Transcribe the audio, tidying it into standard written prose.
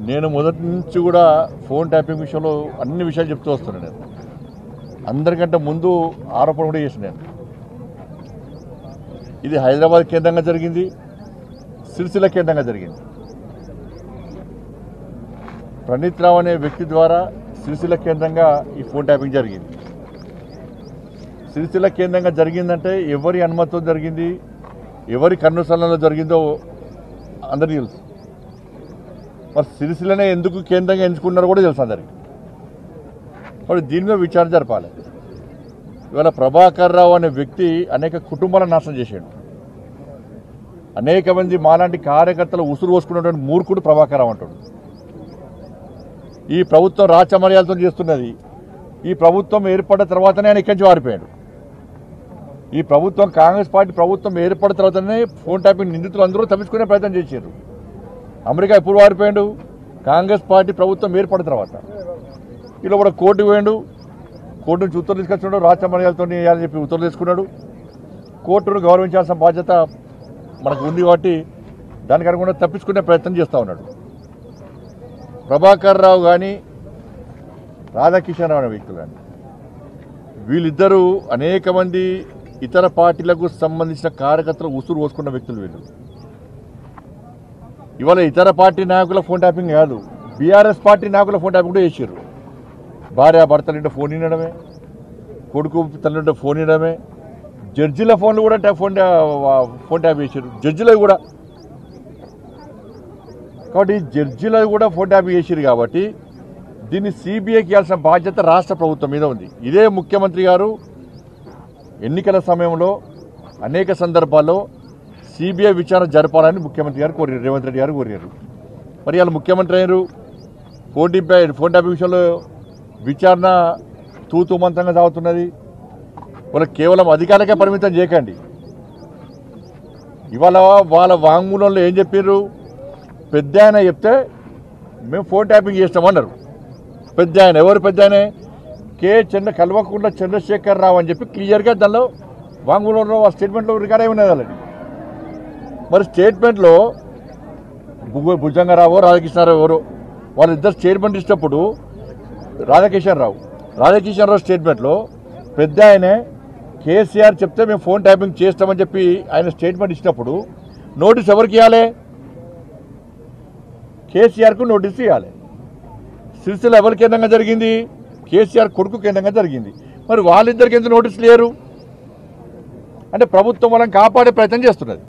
నేను మొదటి నుంచి కూడా ఫోన్ ట్యాపింగ్ విషయంలో అన్ని విషయాలు చెప్తూ వస్తున్నాను. నేను అందరికంటే ముందు ఆరోపణ కూడా చేసినాను. ఇది హైదరాబాద్ కేంద్రంగా జరిగింది, సిరిసిల్ల కేంద్రంగా జరిగింది. ప్రణీత్ రావు అనే వ్యక్తి ద్వారా సిరిసిల్ల కేంద్రంగా ఈ ఫోన్ ట్యాపింగ్ జరిగింది. సిరిసిల్ల కేంద్రంగా జరిగిందంటే ఎవరి అనుమతితో జరిగింది, ఎవరి కన్నుసరణలో జరిగిందో అందరికీ తెలుసు. మరి సిరిసిల్లనే ఎందుకు కేంద్రంగా ఎంచుకున్నారో కూడా తెలుసు అందరికి. కాబట్టి దీని మీద విచారణ జరపాలి. ఇవాళ ప్రభాకర్ రావు అనే వ్యక్తి అనేక కుటుంబాలను నాశనం చేశాడు. అనేక మంది మాలాంటి కార్యకర్తలు ఉసురు పోసుకున్నటువంటి మూర్ఖుడు ప్రభాకర్ రావు అంటాడు. ఈ ప్రభుత్వం రాచమర్యాదతో చేస్తున్నది. ఈ ప్రభుత్వం ఏర్పడిన తర్వాతనే ఆయన ఇక్కడి నుంచి వారిపోయాడు. ఈ ప్రభుత్వం కాంగ్రెస్ పార్టీ ప్రభుత్వం ఏర్పడిన తర్వాతనే ఫోన్ ట్యాపింగ్ నిందితులు అందరూ తప్పించుకునే ప్రయత్నం చేశారు. అమెరికా ఎప్పుడు వారిపోయాడు? కాంగ్రెస్ పార్టీ ప్రభుత్వం ఏర్పడిన తర్వాత. ఇలా కూడా కోర్టుకు పోయాడు. కోర్టు నుంచి ఉత్తర్వులు తీసుకొచ్చున్నాడు. రాచమర్యాదతో వేయాలని చెప్పి ఉత్తర్వులు తీసుకున్నాడు. కోర్టును గౌరవించాల్సిన బాధ్యత మనకు ఉంది కాబట్టి దానికి అనుగుణంగా తప్పించుకునే ప్రయత్నం చేస్తూ ఉన్నాడు. ప్రభాకర్ రావు కానీ రాధాకిషన్ రావు అనే వ్యక్తులు కానీ వీళ్ళిద్దరూ అనేక మంది ఇతర పార్టీలకు సంబంధించిన కార్యకర్తలు ఉసురు పోసుకున్న వ్యక్తులు వీళ్ళు. ఇవాళ ఇతర పార్టీ నాయకుల ఫోన్ ట్యాపింగ్ కాదు, బీఆర్ఎస్ పార్టీ నాయకుల ఫోన్ ట్యాపింగ్ కూడా చేశారు. భార్య భర్తలుంటే ఫోన్ వినడమే, కొడుకు తల్లింటే ఫోన్ వినడమే, జడ్జిల ఫోన్లు కూడా ఫోన్ ట్యాప్ చేశారు. జడ్జిలకు కూడా కాబట్టి జడ్జిలకు కూడా ఫోన్ ట్యాప్ చేశారు. కాబట్టి దీన్ని సిబిఐకి ఇవ్వాల్సిన బాధ్యత రాష్ట్ర ప్రభుత్వం మీద ఉంది. ఇదే ముఖ్యమంత్రి గారు ఎన్నికల సమయంలో అనేక సందర్భాల్లో సిబిఐ విచారణ జరపాలని ముఖ్యమంత్రి గారు కోరారు, రేవంత్ రెడ్డి గారు కోరారు. మరి వాళ్ళు ముఖ్యమంత్రి అయ్యారు. ఫోన్ ట్యాపింగ్ విషయంలో విచారణ తూతూ మంత్రంగా సాగుతున్నది. వాళ్ళు కేవలం అధికారులకే పరిమితం చేయకండి. ఇవాళ వాళ్ళ వాంగ్మూలంలో ఏం చెప్పారు? పెద్ద ఆయన చెప్తే మేము ఫోన్ ట్యాపింగ్ చేస్తామన్నారు. పెద్ద ఆయన ఎవరు? పెద్ద ఆయన కల్వకుంట్ల చంద్రశేఖర్ రావు అని చెప్పి క్లియర్గా దానిలో వాంగ్మూలంలో స్టేట్మెంట్లో రికార్డ్ అయి ఉన్నది వాళ్ళని. మరి స్టేట్మెంట్లో భుజంగరావు రాధాకృష్ణారావు ఎవరు వాళ్ళిద్దరు స్టేట్మెంట్ ఇచ్చినప్పుడు రాధాకిషన్ రావు స్టేట్మెంట్లో పెద్ద ఆయనే కేసీఆర్ చెప్తే మేము ఫోన్ ట్యాపింగ్ చేస్తామని చెప్పి ఆయన స్టేట్మెంట్ ఇచ్చినప్పుడు నోటీస్ ఎవరికి ఇవ్వాలి? కేసీఆర్కు నోటీస్ ఇవ్వాలి. సిరిసిల్ల ఎవరి కేంద్రంగా జరిగింది? కేసీఆర్ కొడుకు కేంద్రంగా జరిగింది. మరి వాళ్ళిద్దరికి ఎందుకు నోటీస్ లేరు? అంటే ప్రభుత్వం వాళ్ళని కాపాడే ప్రయత్నం చేస్తున్నది.